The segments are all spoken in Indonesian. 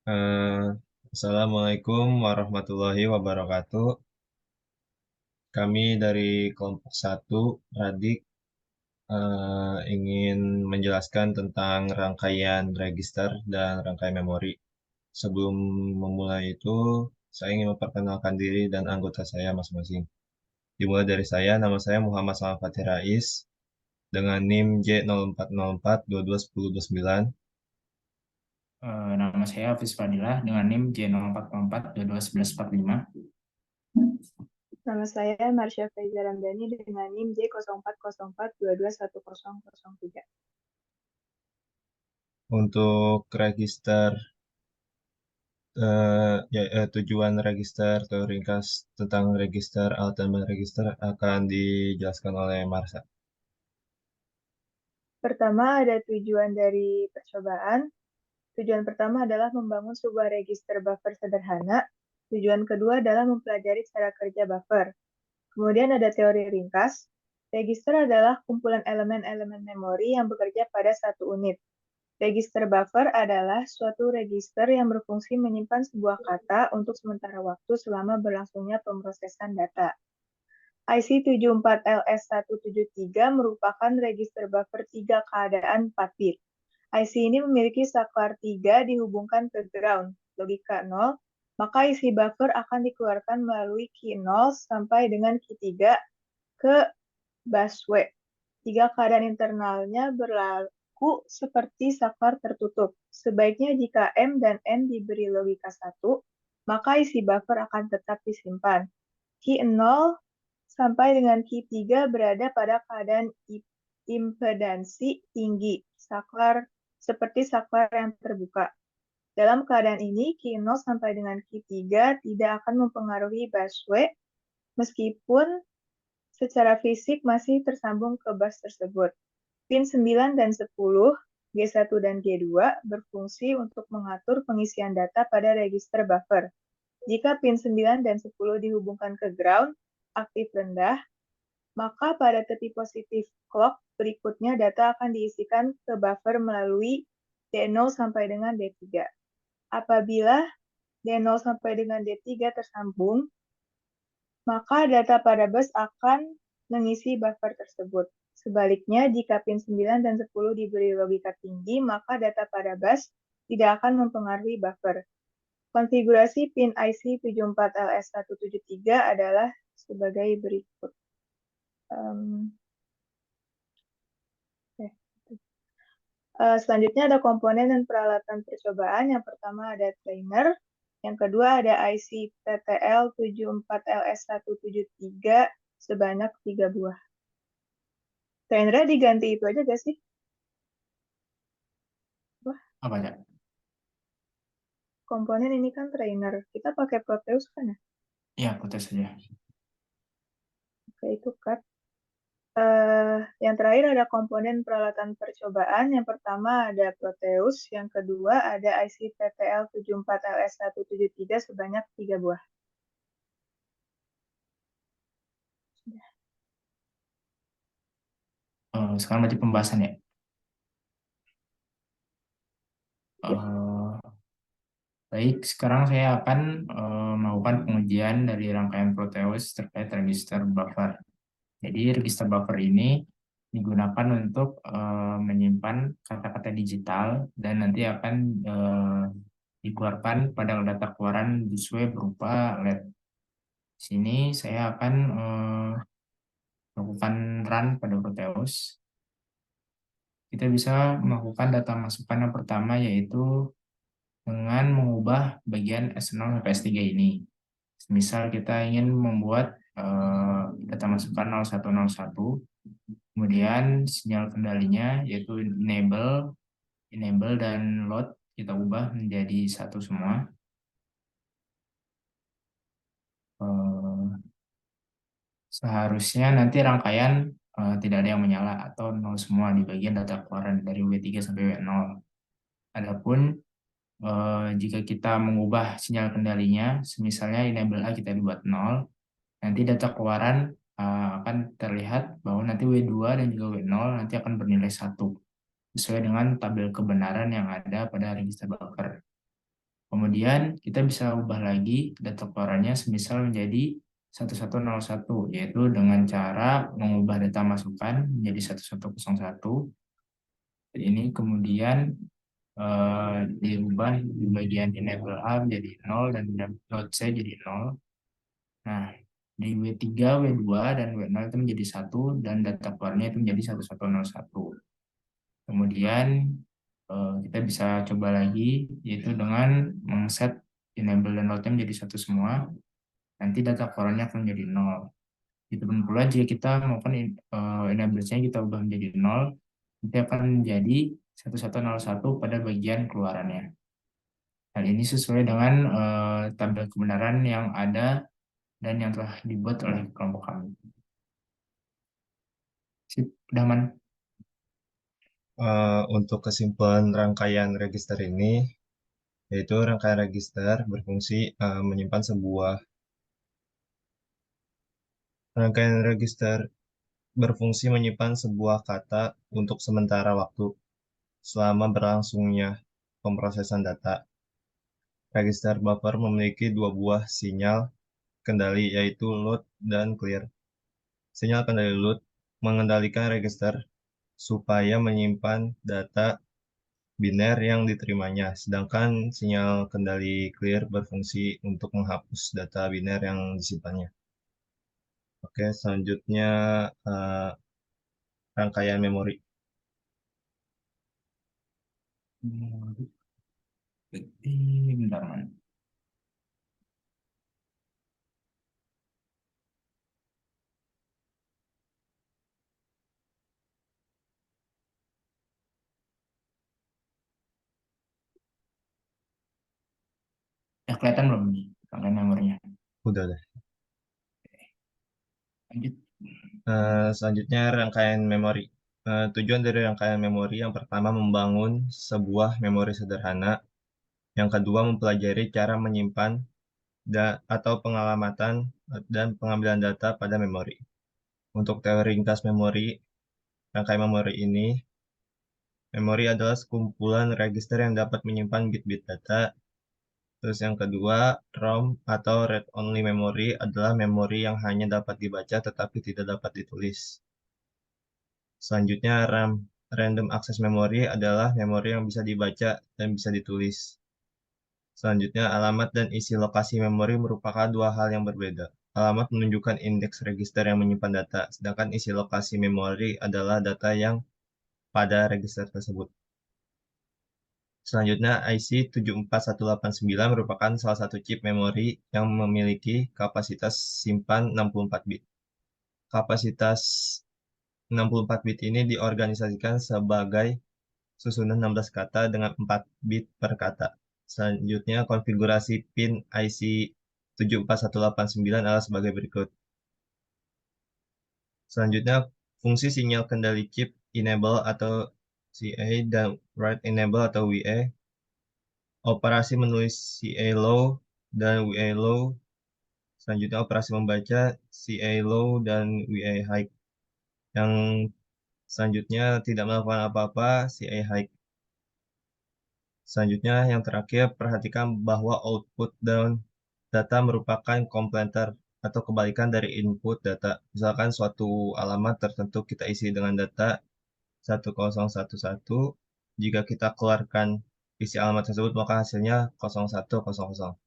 Eh, Assalamualaikum warahmatullahi wabarakatuh. Kami dari kelompok satu Radik ingin menjelaskan tentang rangkaian register dan rangkaian memori. Sebelum memulai itu, saya ingin memperkenalkan diri dan anggota saya masing-masing. Dimulai dari saya, nama saya Muhammad Salam Fatih Rais dengan NIM J0404221029. Nama saya Hafiz Fadilah dengan NIM J0404221145. Nama saya Marsha Faiza Ramdhani dengan NIM J0404221003. Untuk register tujuan register atau ringkas tentang register alat dan bahan register akan dijelaskan oleh Marsha. Pertama, ada tujuan dari percobaan. Tujuan pertama adalah membangun sebuah register buffer sederhana. Tujuan kedua adalah mempelajari cara kerja buffer. Kemudian ada teori ringkas. Register adalah kumpulan elemen-elemen memori yang bekerja pada satu unit. Register buffer adalah suatu register yang berfungsi menyimpan sebuah kata untuk sementara waktu selama berlangsungnya pemrosesan data. IC 74LS173 merupakan register buffer 3 keadaan 4 bit. IC ini memiliki saklar 3 dihubungkan ke ground, logika 0, maka isi buffer akan dikeluarkan melalui key 0 sampai dengan key 3 ke busway. 3 keadaan internalnya berlaku seperti saklar tertutup. Sebaiknya jika M dan N diberi logika 1, maka isi buffer akan tetap disimpan. Key 0 sampai dengan key 3 berada pada keadaan impedansi tinggi, seperti saklar yang terbuka. Dalam keadaan ini, key 0 sampai dengan key 3 tidak akan mempengaruhi busway, meskipun secara fisik masih tersambung ke bus tersebut. Pin 9 dan 10, G1 dan G2 berfungsi untuk mengatur pengisian data pada register buffer. Jika pin 9 dan 10 dihubungkan ke ground, aktif rendah, maka pada titik positif clock berikutnya data akan diisikan ke buffer melalui D0 sampai dengan D3. Apabila D0 sampai dengan D3 tersambung, maka data pada bus akan mengisi buffer tersebut. Sebaliknya, jika pin 9 dan 10 diberi logika tinggi, maka data pada bus tidak akan mempengaruhi buffer. Konfigurasi pin IC 74LS173 adalah sebagai berikut. Selanjutnya ada komponen dan peralatan percobaan. Yang pertama ada trainer, yang kedua ada IC TTL 74LS173 sebanyak 3 buah. Trainernya diganti itu aja gak sih? Wah, Apa ya? komponen ini kan trainer. Kita pakai Proteus kan ya? Ya, putus saja. Oke, itu cut. Yang terakhir ada komponen peralatan percobaan. Yang pertama ada Proteus, yang kedua ada IC TTL 74LS173 sebanyak 3 buah. Sekarang berarti pembahasan ya. Baik, sekarang saya akan melakukan pengujian dari rangkaian Proteus terkait register buffer. Jadi register buffer ini digunakan untuk menyimpan kata-kata digital dan nanti akan dikeluarkan pada data keluaran busway berupa LED. Di sini saya akan melakukan run pada Proteus. Kita bisa melakukan data masukan yang pertama yaitu dengan mengubah bagian S0 sampai S3 ini. Misal kita ingin membuat data masukan 0101, kemudian sinyal kendalinya yaitu enable dan load kita ubah menjadi satu semua. Seharusnya nanti rangkaian tidak ada yang menyala atau nol semua di bagian data keluaran dari W3 sampai W0. Adapun jika kita mengubah sinyal kendalinya, misalnya enable A kita buat 0, nanti data keluaran akan terlihat bahwa nanti W2 dan juga W0 nanti akan bernilai 1 sesuai dengan tabel kebenaran yang ada pada register buffer. Kemudian kita bisa ubah lagi data keluarannya semisal menjadi 1101, yaitu dengan cara mengubah data masukan menjadi 1101. Ini kemudian diubah di bagian enable A menjadi 0 dan load C jadi 0. Nah, di W3, W2, dan W0 itu menjadi 1 dan data keluarnya itu menjadi 1101. Kemudian kita bisa coba lagi, yaitu dengan mengset enable dan loadnya menjadi 1 semua, nanti data keluarannya akan menjadi 0. Itu pun pula jika kita melakukan enable-nya kita ubah menjadi 0, nanti akan menjadi 1101 pada bagian keluarannya. Hal ini sesuai dengan tabel kebenaran yang ada dan yang telah dibuat oleh kelompok kami. Sip, udah man. Untuk kesimpulan rangkaian register ini, yaitu rangkaian register berfungsi menyimpan sebuah rangkaian register berfungsi menyimpan sebuah kata untuk sementara waktu selama berlangsungnya pemrosesan data. Register buffer memiliki dua buah sinyal kendali, yaitu load dan clear. Sinyal kendali load mengendalikan register supaya menyimpan data biner yang diterimanya, sedangkan sinyal kendali clear berfungsi untuk menghapus data biner yang disimpannya. Oke, selanjutnya rangkaian memori. Bentar, man. Ya, kelihatan belum nih rangkaian memorinya? Udah deh. Lanjut. Selanjutnya rangkaian memori. Tujuan dari rangkaian memori yang pertama membangun sebuah memori sederhana, yang kedua mempelajari cara menyimpan atau pengalamatan dan pengambilan data pada memori. Untuk teori ringkas memori, rangkaian memori ini, memori adalah sekumpulan register yang dapat menyimpan bit-bit data. Terus yang kedua, ROM atau read-only memory adalah memori yang hanya dapat dibaca tetapi tidak dapat ditulis. Selanjutnya, RAM, Random Access Memory adalah memori yang bisa dibaca dan bisa ditulis. Selanjutnya, alamat dan isi lokasi memori merupakan dua hal yang berbeda. Alamat menunjukkan indeks register yang menyimpan data, sedangkan isi lokasi memori adalah data yang pada register tersebut. Selanjutnya, IC 74189 merupakan salah satu chip memori yang memiliki kapasitas simpan 64 bit. Kapasitas 64 bit ini diorganisasikan sebagai susunan 16 kata dengan 4 bit per kata. Selanjutnya, konfigurasi pin IC 74189 adalah sebagai berikut. Selanjutnya, fungsi sinyal kendali chip enable atau CA dan write enable atau WA. Operasi menulis CA low dan WA low. Selanjutnya, operasi membaca CA low dan WA high. Yang selanjutnya tidak melakukan apa-apa, CA high. Selanjutnya, yang terakhir, perhatikan bahwa output dan data merupakan komplementer atau kebalikan dari input data. Misalkan suatu alamat tertentu kita isi dengan data 1011. Jika kita keluarkan isi alamat tersebut, maka hasilnya 0100.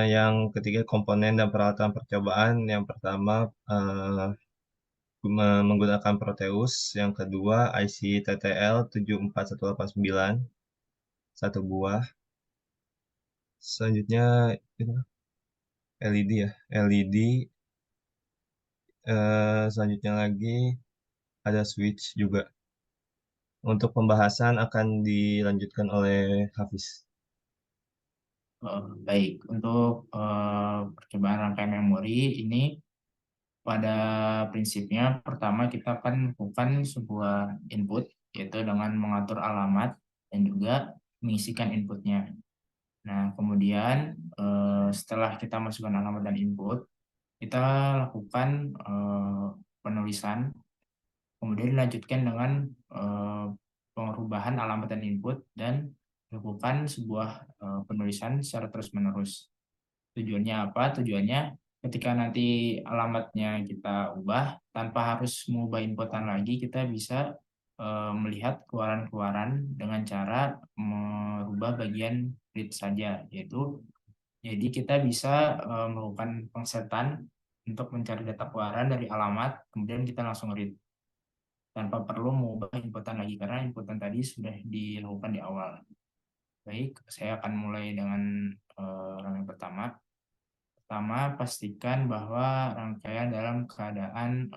Yang ketiga, komponen dan peralatan percobaan. Yang pertama, menggunakan Proteus. Yang kedua, IC TTL 74189, satu buah. Selanjutnya, itu LED ya, LED. Selanjutnya lagi ada switch juga. Untuk pembahasan akan dilanjutkan oleh Hafiz. Baik, untuk percobaan rangkaian memori ini pada prinsipnya pertama kita akan melakukan sebuah input, yaitu dengan mengatur alamat dan juga mengisikan inputnya. Nah, kemudian setelah kita masukkan alamat dan input, kita lakukan penulisan, kemudian dilanjutkan dengan perubahan alamat dan input, dan lakukan sebuah penulisan secara terus-menerus. Tujuannya apa? Tujuannya ketika nanti alamatnya kita ubah, tanpa harus mengubah inputan lagi, kita bisa melihat keluaran-keluaran dengan cara merubah bagian read saja, yaitu jadi kita bisa melakukan pengsetan untuk mencari data keluaran dari alamat, kemudian kita langsung read tanpa perlu mengubah inputan lagi karena inputan tadi sudah dilakukan di awal. Baik, saya akan mulai dengan yang pertama. Pertama, pastikan bahwa rangkaian dalam keadaan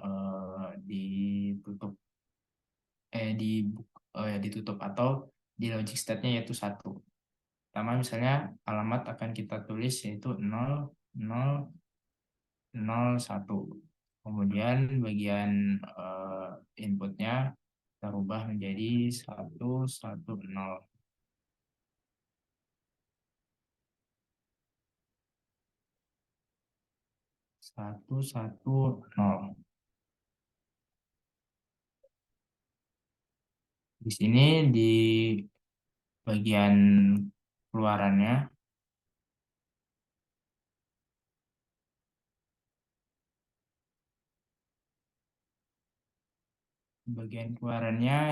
ditutup atau di logic state-nya yaitu 1. Pertama, misalnya alamat akan kita tulis yaitu 0, 0, 0, 1. Kemudian bagian inputnya kita rubah menjadi 1, 1, 0. 1, 1, 0. Di sini di bagian keluarannya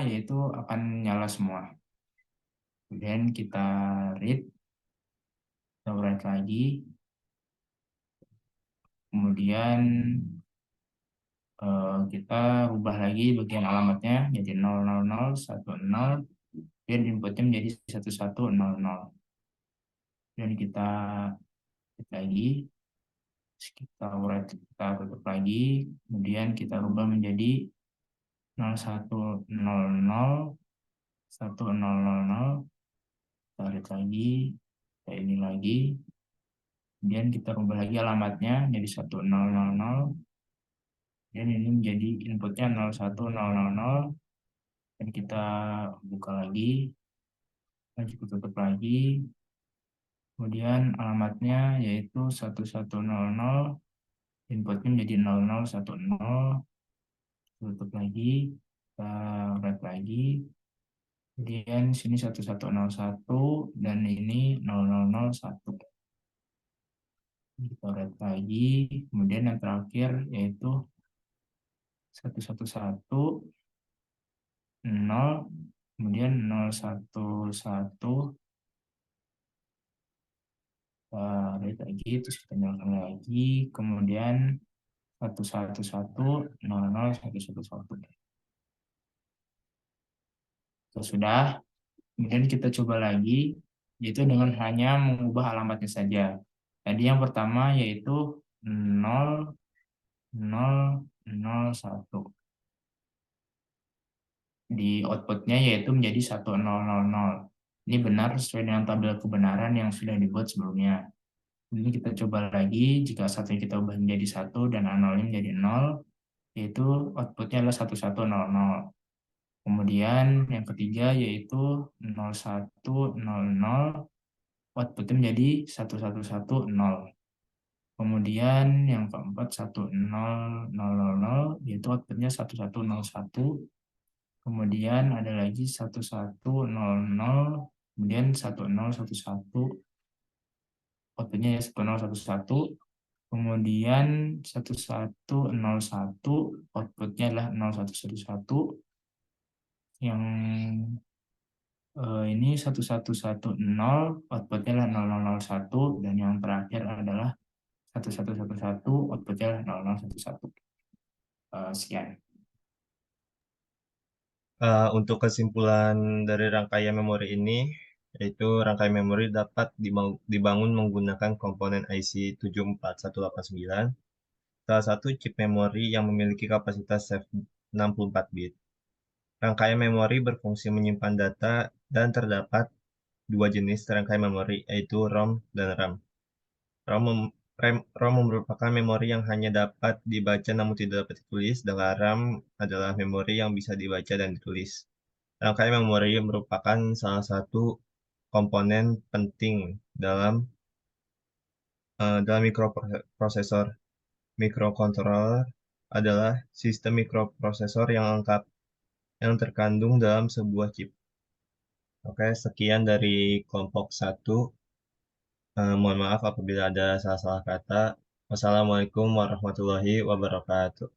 yaitu akan nyala semua. Kemudian kita read, kita write lagi. Kemudian kita rubah lagi bagian alamatnya jadi 000 10 dan inputnya menjadi 1100. Dan kita read lagi, kita write, kita tutup lagi, kemudian kita rubah menjadi 0100 1000, kita read lagi, kita ini lagi, kemudian kita rubah lagi alamatnya jadi 1000, dan ini menjadi inputnya 01000, dan kita buka lagi, kita tutup lagi, kemudian alamatnya yaitu 1100, inputnya menjadi 0010, tutup lagi, kita write lagi, kemudian sini 1101 dan ini 0001. Kita write lagi, kemudian yang terakhir yaitu 111 0, kemudian 011, write lagi, terus kita nyalakan lagi, kemudian 111 00 111. Sudah, kemudian kita coba lagi, yaitu dengan hanya mengubah alamatnya saja. Tadi yang pertama yaitu 0, 0, 0, 1. Di outputnya yaitu menjadi 1000. Ini benar sesuai dengan tabel kebenaran yang sudah dibuat sebelumnya. Ini kita coba lagi, jika satunya kita ubah menjadi 1 dan nolnya menjadi 0, yaitu outputnya adalah 1100. Kemudian yang ketiga yaitu 0100, outputnya menjadi 1110. Kemudian yang keempat 1000, yaitu outputnya 1101. Kemudian ada lagi 1100, kemudian 1011, outputnya 1011. Kemudian 1101, outputnya adalah 0111. Yang ini 1110, outputnya adalah 0001, dan yang terakhir adalah 1111, outputnya adalah 0011. Sekian. Untuk kesimpulan dari rangkaian memori ini, yaitu rangkaian memori dapat dibangun menggunakan komponen IC 74189, salah satu chip memori yang memiliki kapasitas 64 bit. Rangkaian memori berfungsi menyimpan data dan terdapat dua jenis rangkaian memori, yaitu ROM dan RAM. ROM merupakan memori yang hanya dapat dibaca namun tidak dapat ditulis, sedangkan RAM adalah memori yang bisa dibaca dan ditulis. Rangkaian memori merupakan salah satu komponen penting dalam mikroprosesor. Microcontroller adalah sistem mikroprosesor yang lengkap yang terkandung dalam sebuah chip. Oke, sekian dari kelompok 1. Mohon maaf apabila ada salah-salah kata. Wassalamualaikum warahmatullahi wabarakatuh.